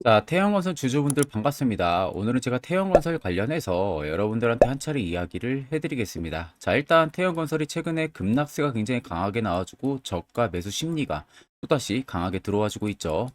자, 태형건설 주주분들 반갑습니다. 오늘은 제가 태형건설 관련해서 여러분들한테 한 차례 이야기를 해드리겠습니다. 자, 일단 태형건설이 최근에 급락세가 굉장히 강하게 나와주고 저가 매수 심리가 또다시 강하게 들어와주고 있죠.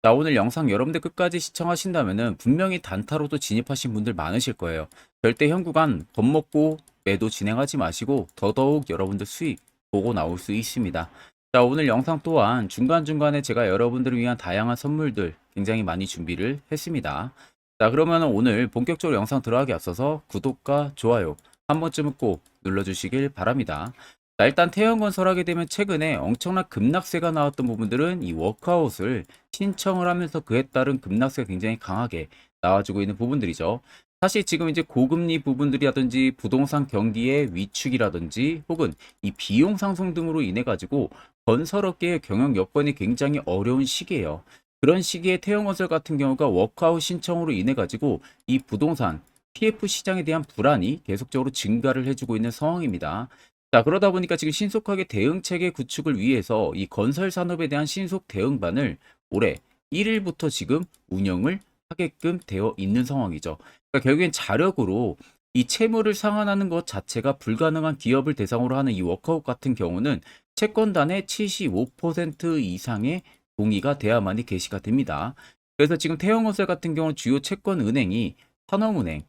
자, 오늘 영상 여러분들 끝까지 시청하신다면은 분명히 단타로도 진입하신 분들 많으실 거예요. 절대 현 구간 겁먹고 매도 진행하지 마시고 더더욱 여러분들 수익 보고 나올 수 있습니다. 자, 오늘 영상 또한 중간중간에 제가 여러분들을 위한 다양한 선물들 굉장히 많이 준비를 했습니다. 자, 그러면 오늘 본격적으로 영상 들어가기 앞서서 구독과 좋아요 한 번쯤은 꼭 눌러주시길 바랍니다. 자, 일단 태형건설 하게 되면 최근에 엄청난 급락세가 나왔던 부분들은 이 워크아웃을 신청을 하면서 그에 따른 급락세가 굉장히 강하게 나와주고 있는 부분들이죠. 사실 지금 이제 고금리 부분들이라든지 부동산 경기의 위축이라든지 혹은 이 비용 상승 등으로 인해 가지고 건설업계의 경영 여건이 굉장히 어려운 시기예요. 그런 시기에 태형건설 같은 경우가 워크아웃 신청으로 인해 가지고 이 부동산 PF 시장에 대한 불안이 계속적으로 증가를 해주고 있는 상황입니다. 자, 그러다 보니까 지금 신속하게 대응 체계 구축을 위해서 이 건설 산업에 대한 신속 대응반을 올해 1일부터 지금 운영을 하게끔 되어 있는 상황이죠. 그러니까 결국엔 자력으로 이 채무를 상환하는 것 자체가 불가능한 기업을 대상으로 하는 이 워크아웃 같은 경우는 채권단의 75% 이상의 동의가 돼야만이 개시가 됩니다. 그래서 지금 태형건설 같은 경우는 주요 채권은행이 산업은행,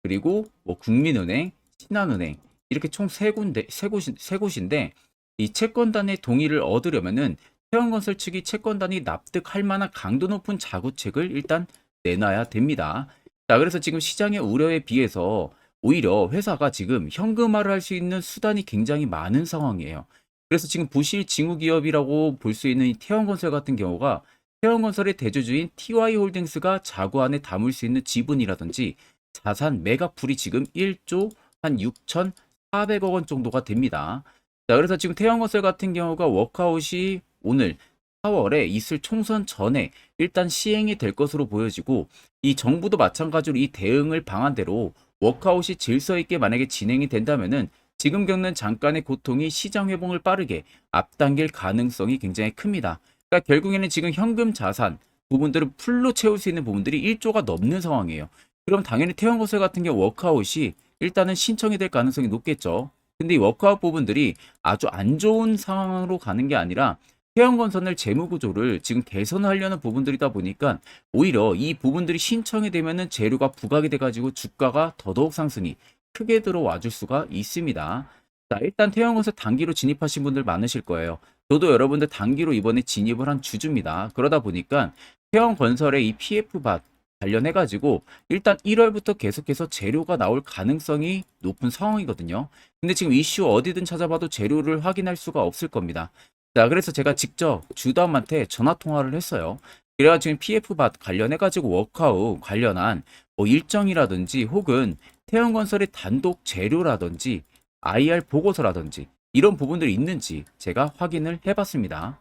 그리고 뭐 국민은행, 신한은행 이렇게 총 세 곳인데 이 채권단의 동의를 얻으려면은 태형건설 측이 채권단이 납득할 만한 강도 높은 자구책을 일단 내놔야 됩니다. 자, 그래서 지금 시장의 우려에 비해서 오히려 회사가 지금 현금화를 할 수 있는 수단이 굉장히 많은 상황이에요. 그래서 지금 부실 징후 기업이라고 볼 수 있는 이 태형건설 같은 경우가 태형건설의 대주주인 TY홀딩스가 자구 안에 담을 수 있는 지분이라든지 자산 매각풀이 지금 1조 한 6,400억 원 정도가 됩니다. 자, 그래서 지금 태형건설 같은 경우가 워크아웃이 오늘 4월에 있을 총선 전에 일단 시행이 될 것으로 보여지고 이 정부도 마찬가지로 이 대응을 방안대로 워크아웃이 질서 있게 만약에 진행이 된다면은 지금 겪는 잠깐의 고통이 시장 회복을 빠르게 앞당길 가능성이 굉장히 큽니다. 그러니까 결국에는 지금 현금 자산 부분들을 풀로 채울 수 있는 부분들이 1조가 넘는 상황이에요. 그럼 당연히 태형건설 같은 경우 워크아웃이 일단은 신청이 될 가능성이 높겠죠. 근데 이 워크아웃 부분들이 아주 안 좋은 상황으로 가는 게 아니라 태형건설 재무 구조를 지금 개선하려는 부분들이다 보니까 오히려 이 부분들이 신청이 되면은 재료가 부각이 돼가지고 주가가 더더욱 상승이 크게 들어와 줄 수가 있습니다. 자, 일단 태형건설 단기로 진입하신 분들 많으실 거예요. 저도 여러분들 단기로 이번에 진입을 한 주주입니다. 그러다 보니까 태형건설의 이 PF밭 관련해가지고 일단 1월부터 계속해서 재료가 나올 가능성이 높은 상황이거든요. 근데 지금 이슈 어디든 찾아봐도 재료를 확인할 수가 없을 겁니다. 자, 그래서 제가 직접 주담한테 전화 통화를 했어요. 그래가 지금 PF밭 관련해가지고 워크아웃 관련한 뭐 일정이라든지 혹은 태형건설의 단독 재료라든지 IR 보고서라든지 이런 부분들이 있는지 제가 확인을 해봤습니다.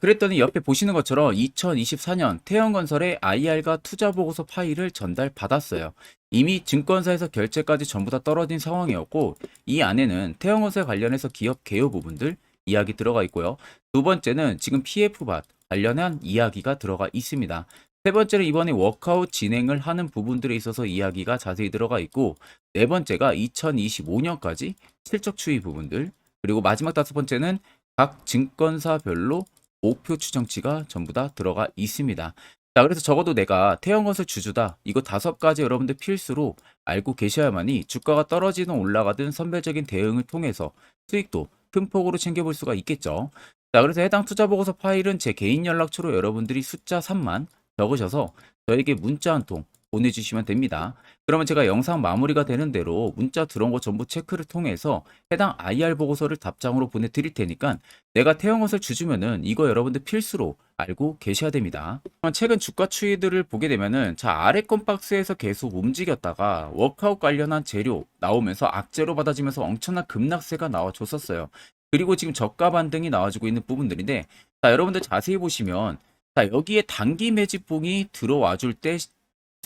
그랬더니 옆에 보시는 것처럼 2024년 태형건설의 IR과 투자보고서 파일을 전달받았어요. 이미 증권사에서 결제까지 전부 다 떨어진 상황이었고 이 안에는 태형건설 관련해서 기업 개요 부분들 이야기 들어가 있고요. 두 번째는 지금 PF밭 관련한 이야기가 들어가 있습니다. 세 번째는 이번에 워크아웃 진행을 하는 부분들에 있어서 이야기가 자세히 들어가 있고 네 번째가 2025년까지 실적 추이 부분들 그리고 마지막 다섯 번째는 각 증권사별로 목표 추정치가 전부 다 들어가 있습니다. 자, 그래서 적어도 내가 태형건설 주주다. 이거 다섯 가지 여러분들 필수로 알고 계셔야만이 주가가 떨어지든 올라가든 선별적인 대응을 통해서 수익도 큰 폭으로 챙겨볼 수가 있겠죠. 자, 그래서 해당 투자 보고서 파일은 제 개인 연락처로 여러분들이 숫자 3만 적으셔서 저에게 문자 한 통 보내주시면 됩니다. 그러면 제가 영상 마무리가 되는 대로 문자 들어온 거 전부 체크를 통해서 해당 IR 보고서를 답장으로 보내드릴 테니까 내가 태형건설 주주면은 이거 여러분들 필수로 알고 계셔야 됩니다. 최근 주가 추이들을 보게 되면은 자 아래권 박스에서 계속 움직였다가 워크아웃 관련한 재료 나오면서 악재로 받아지면서 엄청난 급락세가 나와줬었어요. 그리고 지금 저가 반등이 나와주고 있는 부분들인데 자 여러분들 자세히 보시면 자 여기에 단기 매집봉이 들어와 줄 때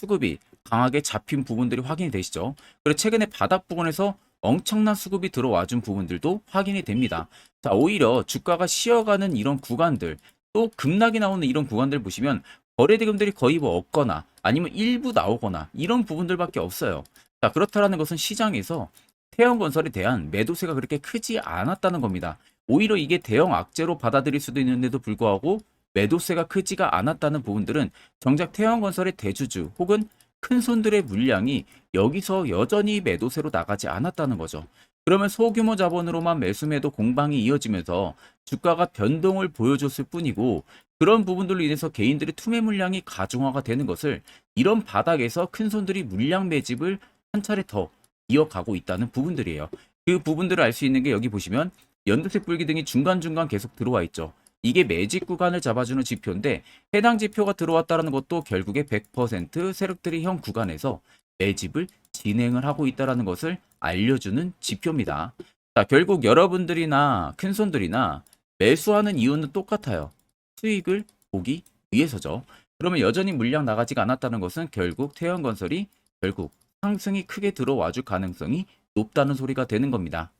수급이 강하게 잡힌 부분들이 확인이 되시죠. 그리고 최근에 바닥 부근에서 엄청난 수급이 들어와 준 부분들도 확인이 됩니다. 자, 오히려 주가가 쉬어가는 이런 구간들, 또 급락이 나오는 이런 구간들 보시면 거래대금들이 거의 뭐 없거나 아니면 일부 나오거나 이런 부분들밖에 없어요. 자, 그렇다라는 것은 시장에서 태형건설에 대한 매도세가 그렇게 크지 않았다는 겁니다. 오히려 이게 대형 악재로 받아들일 수도 있는데도 불구하고 매도세가 크지가 않았다는 부분들은 정작 태형건설의 대주주 혹은 큰 손들의 물량이 여기서 여전히 매도세로 나가지 않았다는 거죠. 그러면 소규모 자본으로만 매수 매도 공방이 이어지면서 주가가 변동을 보여줬을 뿐이고, 그런 부분들로 인해서 개인들의 투매 물량이 가중화가 되는 것을 이런 바닥에서 큰 손들이 물량 매집을 한 차례 더 이어가고 있다는 부분들이에요. 그 부분들을 알 수 있는 게 여기 보시면 연두색 불기둥이 중간중간 계속 들어와 있죠. 이게 매집 구간을 잡아주는 지표인데, 해당 지표가 들어왔다는 것도 결국에 100% 세력들이 형 구간에서 매집을 진행을 하고 있다는 것을 알려주는 지표입니다. 자, 결국 여러분들이나 큰손들이나 매수하는 이유는 똑같아요. 수익을 보기 위해서죠. 그러면 여전히 물량 나가지가 않았다는 것은 결국 태형건설이 결국 상승이 크게 들어와 줄 가능성이 높다는 소리가 되는 겁니다.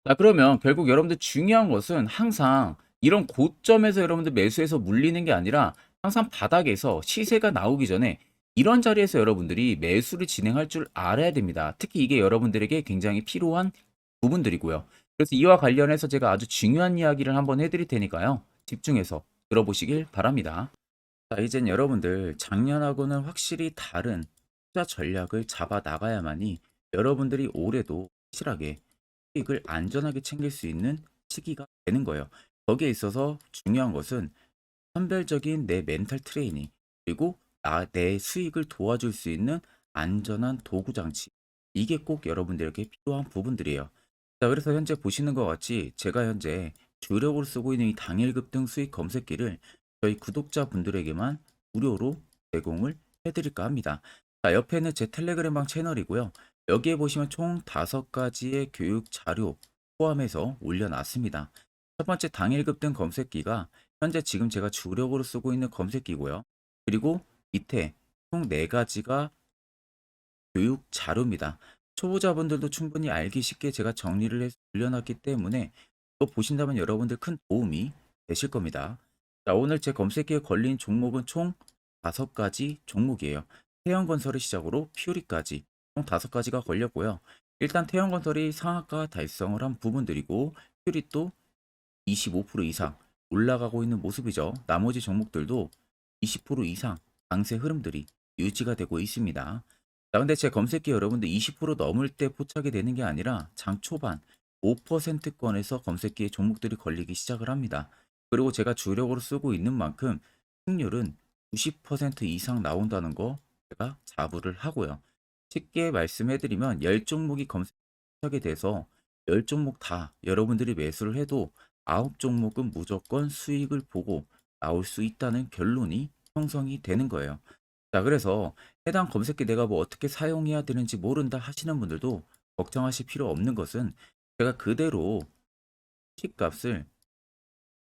자, 그러면 결국 여러분들 중요한 것은 항상 이런 고점에서 여러분들 매수해서 물리는 게 아니라 항상 바닥에서 시세가 나오기 전에 이런 자리에서 여러분들이 매수를 진행할 줄 알아야 됩니다. 특히 이게 여러분들에게 굉장히 필요한 부분들이고요. 그래서 이와 관련해서 제가 아주 중요한 이야기를 한번 해드릴 테니까요. 집중해서 들어보시길 바랍니다. 자, 이젠 여러분들 작년하고는 확실히 다른 투자 전략을 잡아 나가야만이 여러분들이 올해도 확실하게 수익을 안전하게 챙길 수 있는 시기가 되는 거예요. 거기에 있어서 중요한 것은 선별적인 내 멘탈 트레이닝, 그리고 내 수익을 도와줄 수 있는 안전한 도구 장치. 이게 꼭 여러분들에게 필요한 부분들이에요. 자, 그래서 현재 보시는 것 같이 제가 현재 주력으로 쓰고 있는 이 당일 급등 수익 검색기를 저희 구독자분들에게만 무료로 제공을 해드릴까 합니다. 자, 옆에는 제 텔레그램방 채널이고요. 여기에 보시면 총 5가지의 교육 자료 포함해서 올려놨습니다. 첫 번째 당일 급등 검색기가 현재 지금 제가 주력으로 쓰고 있는 검색기고요. 그리고 밑에 총 4가지가 교육 자료입니다. 초보자분들도 충분히 알기 쉽게 제가 정리를 해서 올려놨기 때문에 또 보신다면 여러분들 큰 도움이 되실 겁니다. 자, 오늘 제 검색기에 걸린 종목은 총 5가지 종목이에요. 태형건설을 시작으로 퓨리까지 총 5가지가 걸렸고요. 일단 태형건설이 상한가 달성을 한 부분들이고, 퓨리 또 25% 이상 올라가고 있는 모습이죠. 나머지 종목들도 20% 이상 강세 흐름들이 유지가 되고 있습니다. 자, 근데 제 검색기 여러분들 20% 넘을 때 포착이 되는 게 아니라 장 초반 5%권에서 검색기에 종목들이 걸리기 시작을 합니다. 그리고 제가 주력으로 쓰고 있는 만큼 승률은 90% 이상 나온다는 거 제가 자부를 하고요. 쉽게 말씀해드리면 10종목이 검색하게 돼서 10종목 다 여러분들이 매수를 해도 9종목은 무조건 수익을 보고 나올 수 있다는 결론이 형성이 되는 거예요. 자, 그래서 해당 검색기 내가 뭐 어떻게 사용해야 되는지 모른다 하시는 분들도 걱정하실 필요 없는 것은 제가 그대로 킥값을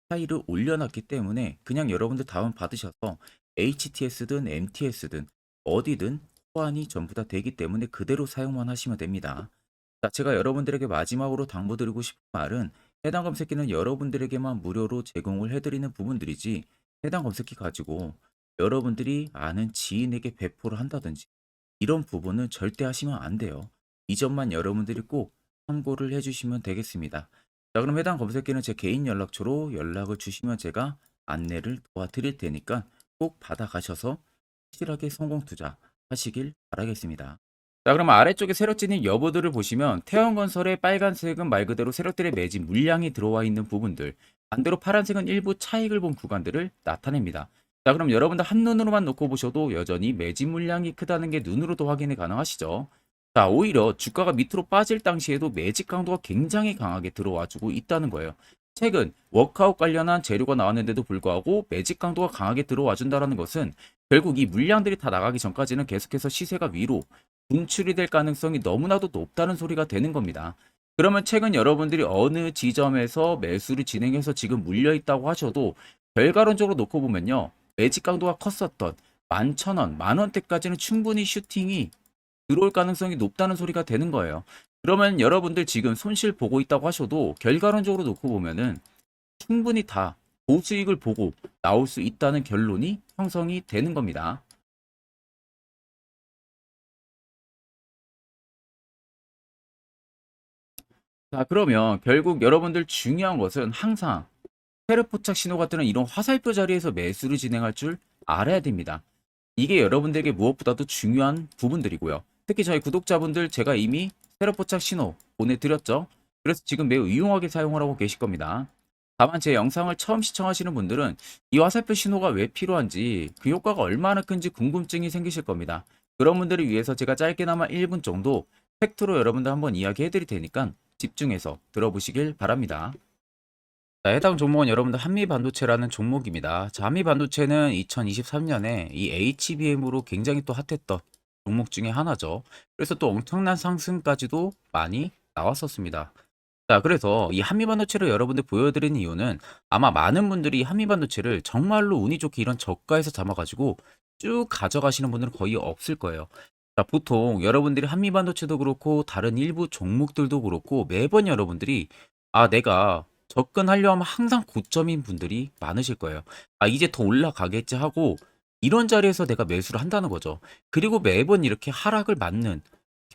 차이를 올려놨기 때문에 그냥 여러분들 다운 받으셔서 HTS든 MTS든 어디든 호환이 전부 다 되기 때문에 그대로 사용만 하시면 됩니다. 자, 제가 여러분들에게 마지막으로 당부드리고 싶은 말은 해당 검색기는 여러분들에게만 무료로 제공을 해드리는 부분들이지, 해당 검색기 가지고 여러분들이 아는 지인에게 배포를 한다든지 이런 부분은 절대 하시면 안 돼요. 이 점만 여러분들이 꼭 참고를 해주시면 되겠습니다. 자, 그럼 해당 검색기는 제 개인 연락처로 연락을 주시면 제가 안내를 도와드릴 테니까 꼭 받아가셔서 확실하게 성공 투자 하시길 바라겠습니다. 자, 그럼 아래쪽에 세력 진입 여부들을 보시면 태형건설의 빨간색은 말 그대로 세력들의 매집 물량이 들어와 있는 부분들, 반대로 파란색은 일부 차익을 본 구간들을 나타냅니다. 자, 그럼 여러분들 한눈으로만 놓고 보셔도 여전히 매집 물량이 크다는 게 눈으로도 확인이 가능하시죠. 자, 오히려 주가가 밑으로 빠질 당시에도 매집 강도가 굉장히 강하게 들어와 주고 있다는 거예요. 최근 워크아웃 관련한 재료가 나왔는데도 불구하고 매집 강도가 강하게 들어와 준다는 것은 결국 이 물량들이 다 나가기 전까지는 계속해서 시세가 위로 분출이 될 가능성이 너무나도 높다는 소리가 되는 겁니다. 그러면 최근 여러분들이 어느 지점에서 매수를 진행해서 지금 물려 있다고 하셔도 결과론적으로 놓고 보면요, 매집 강도가 컸었던 11,000원, 만원대까지는 충분히 슈팅이 들어올 가능성이 높다는 소리가 되는 거예요. 그러면 여러분들 지금 손실 보고 있다고 하셔도 결과론적으로 놓고 보면은 충분히 다 고수익을 보고 나올 수 있다는 결론이 형성이 되는 겁니다. 자, 그러면 결국 여러분들 중요한 것은 항상 세력포착 신호가 뜨는 이런 화살표 자리에서 매수를 진행할 줄 알아야 됩니다. 이게 여러분들에게 무엇보다도 중요한 부분들이고요. 특히 저희 구독자분들 제가 이미 세력포착 신호 보내드렸죠. 그래서 지금 매우 유용하게 사용을 하고 계실 겁니다. 다만 제 영상을 처음 시청하시는 분들은 이 화살표 신호가 왜 필요한지 그 효과가 얼마나 큰지 궁금증이 생기실 겁니다. 그런 분들을 위해서 제가 짧게나마 1분 정도 팩트로 여러분들 한번 이야기해 드릴 테니까 집중해서 들어보시길 바랍니다. 자, 해당 종목은 여러분들 한미반도체라는 종목입니다. 자, 한미반도체는 2023년에 이 HBM으로 굉장히 또 핫했던 종목 중에 하나죠. 그래서 또 엄청난 상승까지도 많이 나왔었습니다. 자, 그래서 이 한미반도체를 여러분들 보여드리는 이유는 아마 많은 분들이 한미반도체를 정말로 운이 좋게 이런 저가에서 잡아가지고 쭉 가져가시는 분들은 거의 없을 거예요. 자, 보통 여러분들이 한미반도체도 그렇고 다른 일부 종목들도 그렇고 매번 여러분들이 내가 접근하려 하면 항상 고점인 분들이 많으실 거예요. 이제 더 올라가겠지 하고 이런 자리에서 내가 매수를 한다는 거죠. 그리고 매번 이렇게 하락을 맞는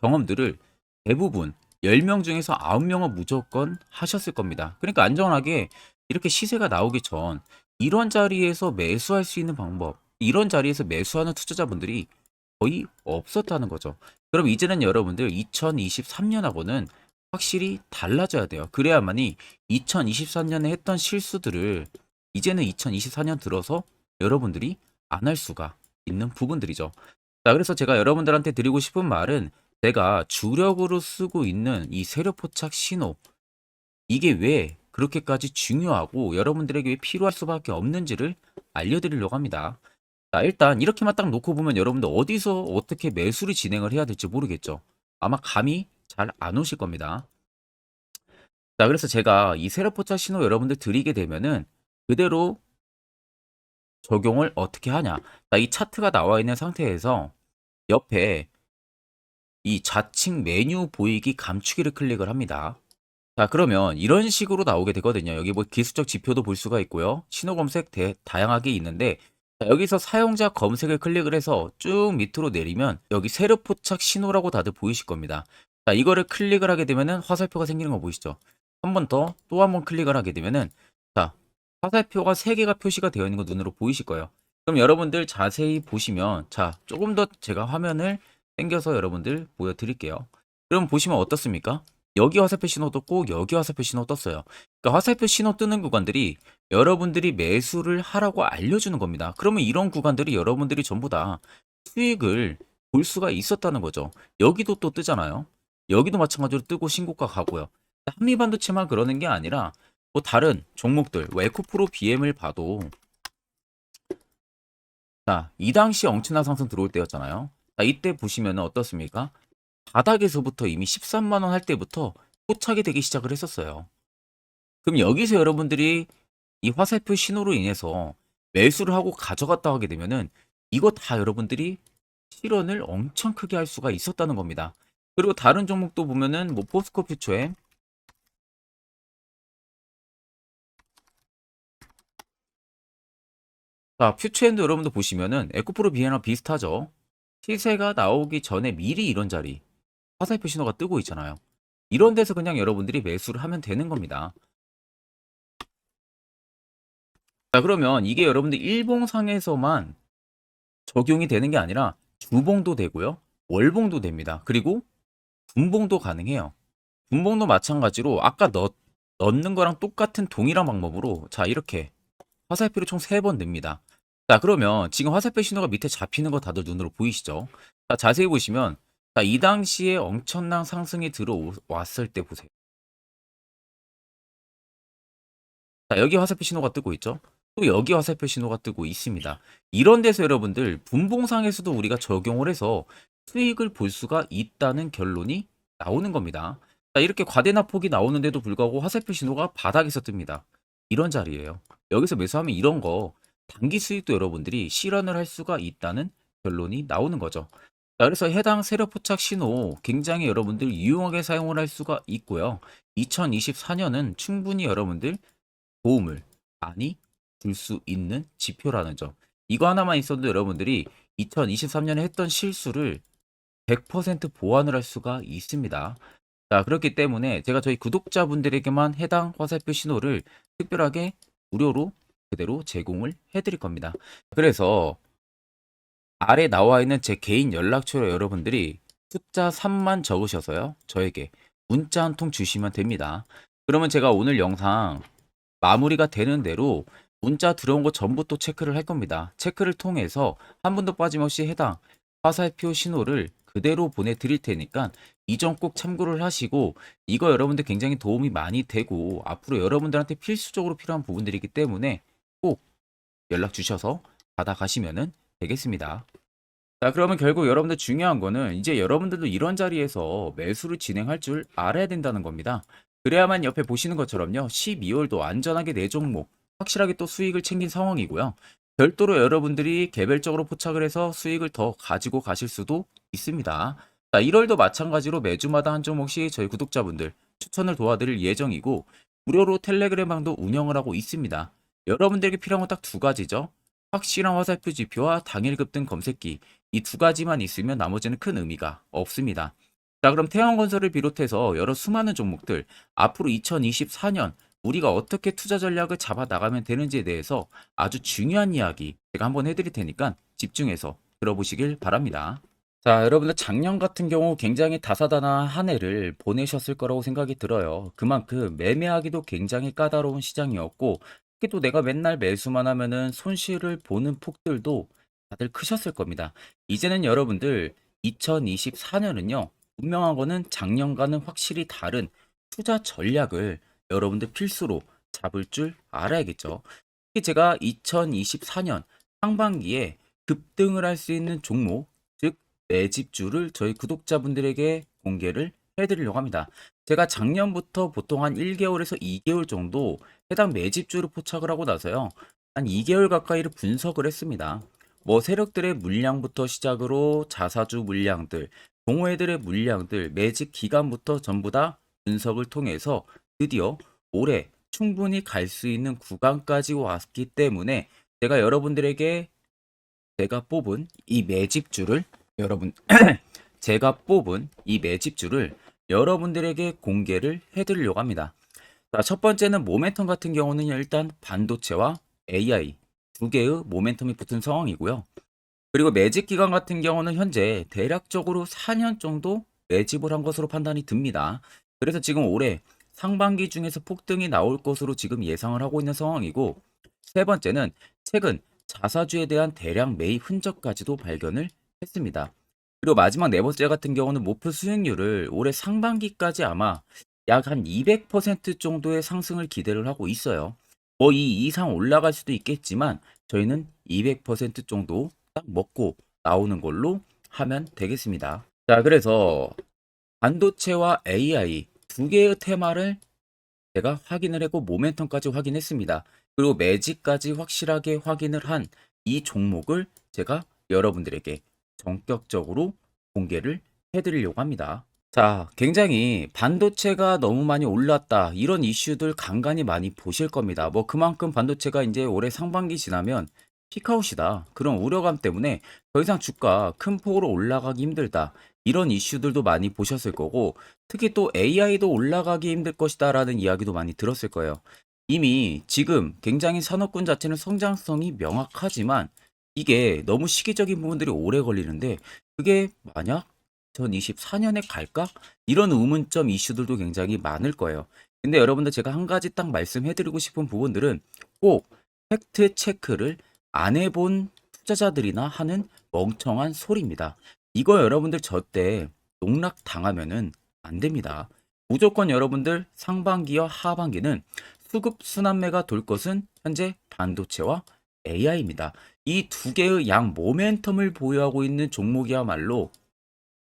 경험들을 대부분 10명 중에서 9명은 무조건 하셨을 겁니다. 그러니까 안전하게 이렇게 시세가 나오기 전 이런 자리에서 매수할 수 있는 방법, 이런 자리에서 매수하는 투자자분들이 거의 없었다는 거죠. 그럼 이제는 여러분들 2023년하고는 확실히 달라져야 돼요. 그래야만이 2023년에 했던 실수들을 이제는 2024년 들어서 여러분들이 안 할 수가 있는 부분들이죠. 자, 그래서 제가 여러분들한테 드리고 싶은 말은 제가 주력으로 쓰고 있는 이 세력포착 신호, 이게 왜 그렇게까지 중요하고 여러분들에게 왜 필요할 수밖에 없는지를 알려드리려고 합니다. 자, 일단 이렇게만 딱 놓고 보면 여러분들 어디서 어떻게 매수를 진행을 해야 될지 모르겠죠. 아마 감이 잘 안 오실 겁니다. 자, 그래서 제가 이 세력포착 신호 여러분들 드리게 되면은 그대로 적용을 어떻게 하냐. 자, 이 차트가 나와 있는 상태에서 옆에 이 좌측 메뉴 보이기 감추기를 클릭을 합니다. 자, 그러면 이런 식으로 나오게 되거든요. 여기 뭐 기술적 지표도 볼 수가 있고요. 신호 검색 다양하게 있는데 자, 여기서 사용자 검색을 클릭을 해서 쭉 밑으로 내리면 여기 세력 포착 신호라고 다들 보이실 겁니다. 자, 이거를 클릭을 하게 되면은 화살표가 생기는 거 보이시죠? 한 번 더 또 한 번 클릭을 하게 되면은 자, 화살표가 3개가 표시가 되어 있는 거 눈으로 보이실 거예요. 그럼 여러분들 자세히 보시면 자, 조금 더 제가 화면을 당겨서 여러분들 보여드릴게요. 그럼 보시면 어떻습니까? 여기 화살표 신호 떴고 여기 화살표 신호 떴어요. 그러니까 화살표 신호 뜨는 구간들이 여러분들이 매수를 하라고 알려주는 겁니다. 그러면 이런 구간들이 여러분들이 전부 다 수익을 볼 수가 있었다는 거죠. 여기도 또 뜨잖아요. 여기도 마찬가지로 뜨고 신고가 가고요. 한미반도체만 그러는 게 아니라 뭐 다른 종목들, 뭐 에코프로 BM을 봐도 자, 이 당시 엄청난 상승 들어올 때였잖아요. 자, 이때 보시면 어떻습니까? 바닥에서부터 이미 13만 원 할 때부터 포착이 되기 시작을 했었어요. 그럼 여기서 여러분들이 이 화살표 신호로 인해서 매수를 하고 가져갔다 하게 되면은 이거 다 여러분들이 실현을 엄청 크게 할 수가 있었다는 겁니다. 그리고 다른 종목도 보면은 뭐 포스코 퓨처엠, 자, 퓨처엠도 여러분들 보시면은 에코프로 비에나 비슷하죠. 시세가 나오기 전에 미리 이런 자리 화살표 신호가 뜨고 있잖아요. 이런 데서 그냥 여러분들이 매수를 하면 되는 겁니다. 자, 그러면 이게 여러분들 일봉상에서만 적용이 되는 게 아니라 주봉도 되고요. 월봉도 됩니다. 그리고 분봉도 가능해요. 분봉도 마찬가지로 아까 넣는 거랑 똑같은 동일한 방법으로 자, 이렇게 화살표를 총 3번 냅니다. 자, 그러면 지금 화살표 신호가 밑에 잡히는 거 다들 눈으로 보이시죠? 자, 자세히 보시면 자, 이 당시에 엄청난 상승이 들어왔을 때 보세요. 자, 여기 화살표 신호가 뜨고 있죠? 또 여기 화살표 신호가 뜨고 있습니다. 이런 데서 여러분들 분봉상에서도 우리가 적용을 해서 수익을 볼 수가 있다는 결론이 나오는 겁니다. 자, 이렇게 과대납폭이 나오는데도 불구하고 화살표 신호가 바닥에서 뜹니다. 이런 자리예요. 여기서 매수하면 이런 거 단기 수익도 여러분들이 실현을 할 수가 있다는 결론이 나오는 거죠. 자, 그래서 해당 세력 포착 신호 굉장히 여러분들 유용하게 사용을 할 수가 있고요. 2024년은 충분히 여러분들 도움을 많이 들 수 있는 지표라는 점. 이거 하나만 있어도 여러분들이 2023년에 했던 실수를 100% 보완을 할 수가 있습니다. 자, 그렇기 때문에 제가 저희 구독자분들에게만 해당 화살표 신호를 특별하게 무료로 그대로 제공을 해드릴 겁니다. 그래서 아래 나와 있는 제 개인 연락처로 여러분들이 숫자 3만 적으셔서요. 저에게 문자 한 통 주시면 됩니다. 그러면 제가 오늘 영상 마무리가 되는 대로 문자 들어온 거 전부 또 체크를 할 겁니다. 체크를 통해서 한 분도 빠짐없이 해당 화살표 신호를 그대로 보내드릴 테니까 이 점 꼭 참고를 하시고, 이거 여러분들 굉장히 도움이 많이 되고 앞으로 여러분들한테 필수적으로 필요한 부분들이기 때문에 꼭 연락 주셔서 받아가시면 되겠습니다. 자, 그러면 결국 여러분들 중요한 거는 이제 여러분들도 이런 자리에서 매수를 진행할 줄 알아야 된다는 겁니다. 그래야만 옆에 보시는 것처럼요, 12월도 안전하게 내 종목 확실하게 또 수익을 챙긴 상황이고요. 별도로 여러분들이 개별적으로 포착을 해서 수익을 더 가지고 가실 수도 있습니다. 자, 1월도 마찬가지로 매주마다 한 종목씩 저희 구독자분들 추천을 도와드릴 예정이고, 무료로 텔레그램 방도 운영을 하고 있습니다. 여러분들에게 필요한 건 딱 두 가지죠. 확실한 화살표 지표와 당일 급등 검색기, 이 두 가지만 있으면 나머지는 큰 의미가 없습니다. 자, 그럼 태양건설을 비롯해서 여러 수많은 종목들, 앞으로 2024년 우리가 어떻게 투자 전략을 잡아 나가면 되는지에 대해서 아주 중요한 이야기 제가 한번 해드릴 테니까 집중해서 들어보시길 바랍니다. 자, 여러분들 작년 같은 경우 굉장히 다사다난한 한 해를 보내셨을 거라고 생각이 들어요. 그만큼 매매하기도 굉장히 까다로운 시장이었고, 특히 또 내가 맨날 매수만 하면은 손실을 보는 폭들도 다들 크셨을 겁니다. 이제는 여러분들 2024년은요, 분명한 거는 작년과는 확실히 다른 투자 전략을 여러분들 필수로 잡을 줄 알아야겠죠. 특히 제가 2024년 상반기에 급등을 할 수 있는 종목, 즉 매집주를 저희 구독자분들에게 공개를 해드리려고 합니다. 제가 작년부터 보통 한 1개월에서 2개월 정도 해당 매집주를 포착을 하고 나서요, 한 2개월 가까이를 분석을 했습니다. 뭐 세력들의 물량부터 시작으로 자사주 물량들, 동호회들의 물량들, 매집 기간부터 전부 다 분석을 통해서 드디어 올해 충분히 갈 수 있는 구간까지 왔기 때문에 제가 여러분들에게 제가 뽑은 이 매집주를 여러분 제가 뽑은 이 매집주를 여러분들에게 공개를 해드리려고 합니다. 자, 첫 번째는 모멘텀 같은 경우는 일단 반도체와 AI 두 개의 모멘텀이 붙은 상황이고요. 그리고 매집 기간 같은 경우는 현재 대략적으로 4년 정도 매집을 한 것으로 판단이 듭니다. 그래서 지금 올해 상반기 중에서 폭등이 나올 것으로 지금 예상을 하고 있는 상황이고, 세 번째는 최근 자사주에 대한 대량 매입 흔적까지도 발견을 했습니다. 그리고 마지막 네 번째 같은 경우는 목표 수익률을 올해 상반기까지 아마 약 한 200% 정도의 상승을 기대를 하고 있어요. 뭐 이 이상 올라갈 수도 있겠지만 저희는 200% 정도 딱 먹고 나오는 걸로 하면 되겠습니다. 자, 그래서 반도체와 AI 두 개의 테마를 제가 확인을 했고 모멘텀까지 확인했습니다. 그리고 매직까지 확실하게 확인을 한 이 종목을 제가 여러분들에게 전격적으로 공개를 해드리려고 합니다. 자, 굉장히 반도체가 너무 많이 올랐다, 이런 이슈들 간간히 많이 보실 겁니다. 뭐 그만큼 반도체가 이제 올해 상반기 지나면 피크아웃이다, 그런 우려감 때문에 더 이상 주가 큰 폭으로 올라가기 힘들다, 이런 이슈들도 많이 보셨을 거고, 특히 또 AI도 올라가기 힘들 것이다 라는 이야기도 많이 들었을 거예요. 이미 지금 굉장히 산업군 자체는 성장성이 명확하지만 이게 너무 시기적인 부분들이 오래 걸리는데, 그게 만약 2024년에 갈까? 이런 의문점 이슈들도 굉장히 많을 거예요. 근데 여러분들 제가 한 가지 딱 말씀해드리고 싶은 부분들은 꼭 팩트 체크를 안 해본 투자자들이나 하는 멍청한 소리입니다. 이거 여러분들 절대 농락 당하면은 안 됩니다. 무조건 여러분들 상반기와 하반기는 수급 순환매가 돌 것은 현재 반도체와 AI입니다. 이 두 개의 양 모멘텀을 보유하고 있는 종목이야말로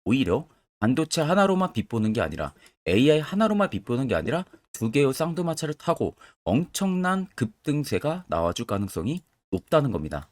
오히려 반도체 하나로만 빗보는 게 아니라 AI 하나로만 빗보는 게 아니라 두 개의 쌍두마차를 타고 엄청난 급등세가 나와줄 가능성이 높다는 겁니다.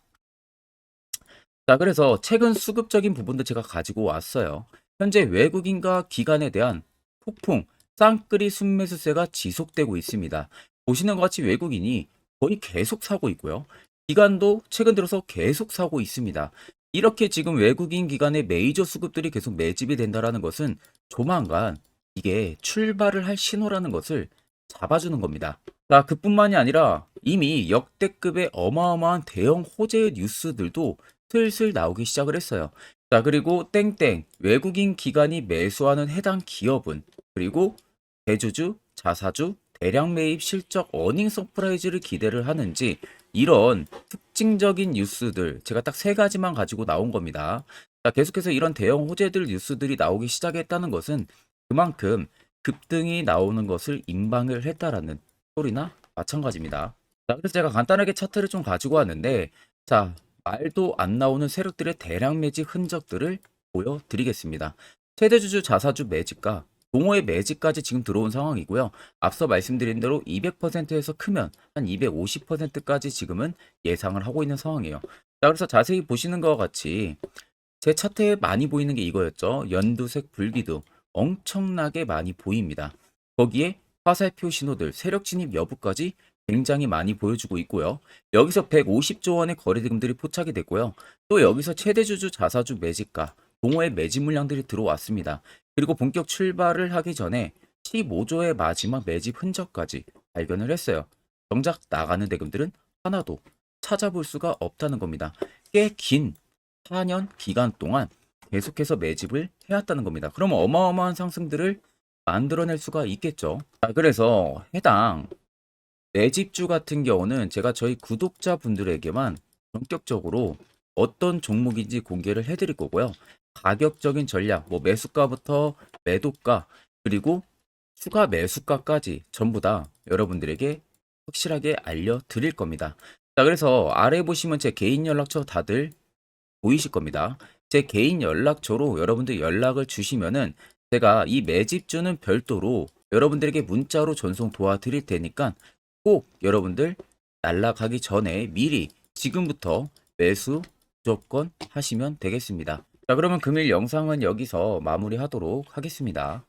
자, 그래서 최근 수급적인 부분도 제가 가지고 왔어요. 현재 외국인과 기관에 대한 폭풍 쌍끌이 순매수세가 지속되고 있습니다. 보시는 것 같이 외국인이 거의 계속 사고 있고요. 기관도 최근 들어서 계속 사고 있습니다. 이렇게 지금 외국인 기관의 메이저 수급들이 계속 매집이 된다라는 것은 조만간 이게 출발을 할 신호라는 것을 잡아주는 겁니다. 자, 그뿐만이 아니라 이미 역대급의 어마어마한 대형 호재 뉴스들도 슬슬 나오기 시작을 했어요. 자, 그리고 땡땡 외국인 기관이 매수하는 해당 기업은 그리고 대주주, 자사주, 대량 매입 실적 어닝 서프라이즈를 기대를 하는지 이런 특징적인 뉴스들 제가 딱 세 가지만 가지고 나온 겁니다. 자, 계속해서 이런 대형 호재들 뉴스들이 나오기 시작했다는 것은 그만큼 급등이 나오는 것을 임방을 했다라는 소리나 마찬가지입니다. 자, 그래서 제가 간단하게 차트를 좀 가지고 왔는데, 자, 말도 안 나오는 세력들의 대량 매집 흔적들을 보여드리겠습니다. 최대주주 자사주 매집과 동호회 매집까지 지금 들어온 상황이고요. 앞서 말씀드린 대로 200%에서 크면 한 250%까지 지금은 예상을 하고 있는 상황이에요. 자, 그래서 자세히 보시는 것과 같이 제 차트에 많이 보이는 게 이거였죠. 연두색 불기둥 엄청나게 많이 보입니다. 거기에 화살표 신호들, 세력 진입 여부까지 굉장히 많이 보여주고 있고요. 여기서 150조 원의 거래대금들이 포착이 됐고요. 또 여기서 최대주주 자사주 매집가, 동호회 매집 물량들이 들어왔습니다. 그리고 본격 출발을 하기 전에 15조의 마지막 매집 흔적까지 발견을 했어요. 정작 나가는 대금들은 하나도 찾아볼 수가 없다는 겁니다. 꽤 긴 4년 기간 동안 계속해서 매집을 해왔다는 겁니다. 그럼 어마어마한 상승들을 만들어낼 수가 있겠죠. 자, 그래서 해당 매집주 같은 경우는 제가 저희 구독자분들에게만 본격적으로 어떤 종목인지 공개를 해드릴 거고요. 가격적인 전략, 뭐 매수가부터 매도가, 그리고 추가 매수가까지 전부 다 여러분들에게 확실하게 알려드릴 겁니다. 자, 그래서 아래 보시면 제 개인 연락처 다들 보이실 겁니다. 제 개인 연락처로 여러분들 연락을 주시면은 제가 이 매집주는 별도로 여러분들에게 문자로 전송 도와드릴 테니까 꼭 여러분들 날라가기 전에 미리 지금부터 매수 무조건 하시면 되겠습니다. 자, 그러면 금일 영상은 여기서 마무리하도록 하겠습니다.